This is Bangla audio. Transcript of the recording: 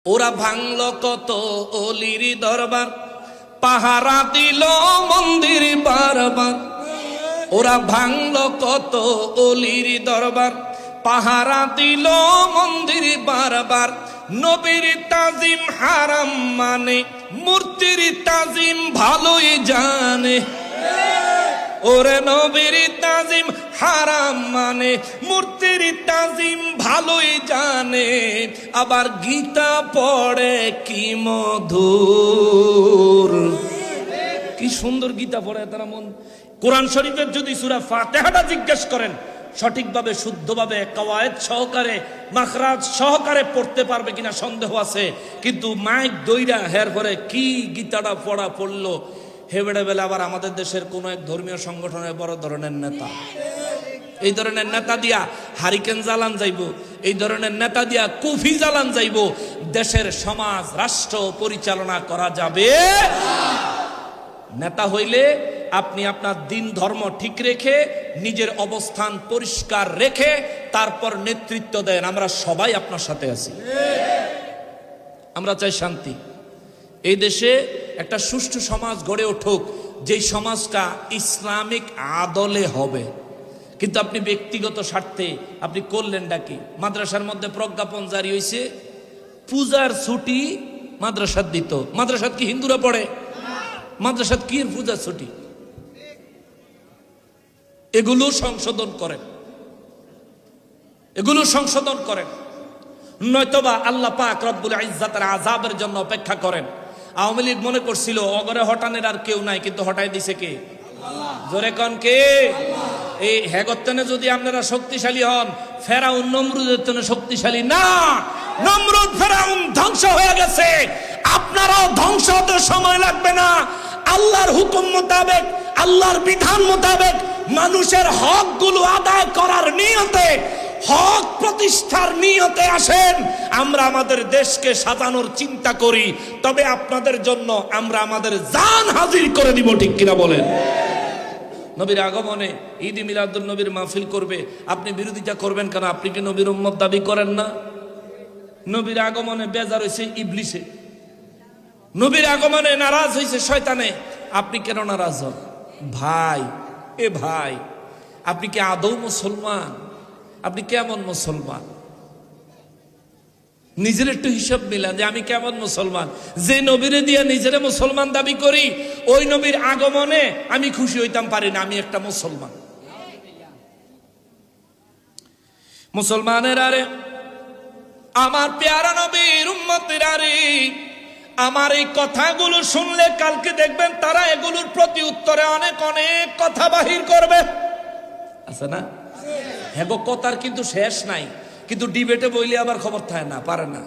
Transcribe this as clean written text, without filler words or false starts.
ওরা ভাঙল কত অলির দরবার, পাহারা দিল মন্দির বারবার। ওরা ভাঙল কত অলির দরবার, পাহারা দিল মন্দির বারবার। নবীর তাজিম হারাম মানে মূর্তির তাজিম ভালোই জানে। ওরে নবীর তাজিম হারাম মানে মূর্তির তাজিম ভালোই জানে। আবার গীতা পড়ে কি মধুর, কি সুন্দর গীতা পড়ে তারা। মন কোরআন শরীফের যদি সূরা ফাতিহাটা জিজ্ঞেস করেন সঠিকভাবে শুদ্ধভাবে কওয়ায়েদ সহকারে মাখরাজ সহকারে পড়তে পারবে কিনা সন্দেহ আছে। কিন্তু মাইক দইরা হের পরে কি গীতাটা পড়লো। হেবেড়ে বেলা আবার আমাদের দেশের কোন এক ধর্মীয় সংগঠনের বড় ধরনের নেতা, এই ধরনের নেতা দিয়া হারিকেন জ্বালান যাইব, এই ধরনের নেতা দিয়া কুফি জ্বালান যাইব। দেশের সমাজ রাষ্ট্র পরিচালনা করা যাবে। নেতা হইলে আপনি আপনার দিন ধর্ম ঠিক রেখে নিজের অবস্থান পরিষ্কার রেখে তারপর নেতৃত্ব দেন। আমরা সবাই আপনার সাথে আছি। আমরা চাই শান্তি। এই দেশে একটা সুষ্ঠু সমাজ গড়ে উঠুক, যেই সমাজটা ইসলামিক আদলে হবে। কিন্তু আপনি ব্যক্তিগত স্বার্থে আপনি করলেন ডাকি। মাদ্রাসার মধ্যে প্রজ্ঞাপন জারি হয়েছে, পূজার ছুটি মাদ্রাসাত দিত। মাদ্রাসাত কি হিন্দুরা পড়ে? মাদ্রাসাত কি পূজার ছুটি? এগুলো সংশোধন করেন, এগুলো সংশোধন করেন, নয়তোবা আল্লাহ পাক রব্বুল ইজ্জাতের আযাবের জন্য অপেক্ষা করেন। আওয়ামী লীগ মনে করছিল অগরে হটানের আর কেউ নাই, কিন্তু হটাই দিছে কে? জোরে কন কে? এই হেগত্তনে যদি আপনারা শক্তিশালী হন, ফেরাউন নমরুদের জন্য শক্তিশালী না। নমরুদ ফেরাউন ধ্বংস হয়ে গেছে, আপনারাও ধ্বংস হতে সময় লাগবে না। আল্লাহর হুকুম মোতাবেক, আল্লাহর বিধান মোতাবেক মানুষের হকগুলো আদায় করার নিয়তে, হক প্রতিষ্ঠার নিয়তে আসেন। আমরা আমাদের দেশকে সাজানোর চিন্তা করি, তবে আপনাদের জন্য আমরা আমাদের জান হাজির করে দিব। ঠিক কিনা বলেন? নবীর আগমনে ঈদ মিলাদুন নবীর মাহফিল করবে, আপনি বিরোধিতা করবেন কেন? আপনি কি নবীর উম্মত দাবি করেন না? নবীর আগমনে বেজার হয়েছে ইবলিসে, নবীর আগমনে নারাজ হয়েছে শয়তানে, আপনি কেন নারাজ হন? ভাই, এ ভাই, আপনি কি আদৌ মুসলমান? আপনি কেমন মুসলমান? নিজের একটু হিসাব মিলান যে আমি কেমন মুসলমান। যে নবীরে দিয়ে নিজের মুসলমান দাবি করি, ওই নবীর আগমনে আমি খুশি হইতাম পারি না আমি একটা মুসলমান। মুসলমানের আরে, আমার পেয়ারা নবীর উম্মতের আরে, আমার এই কথাগুলো শুনলে কালকে দেখবেন তারা এগুলোর প্রতি উত্তরে অনেক অনেক কথা বাহির করবে, আছে না? হ্যাঁ, কথার কিন্তু শেষ নাই, কিন্তু ডিবেটে বইলে আবার খবর থাকে না, পারে না।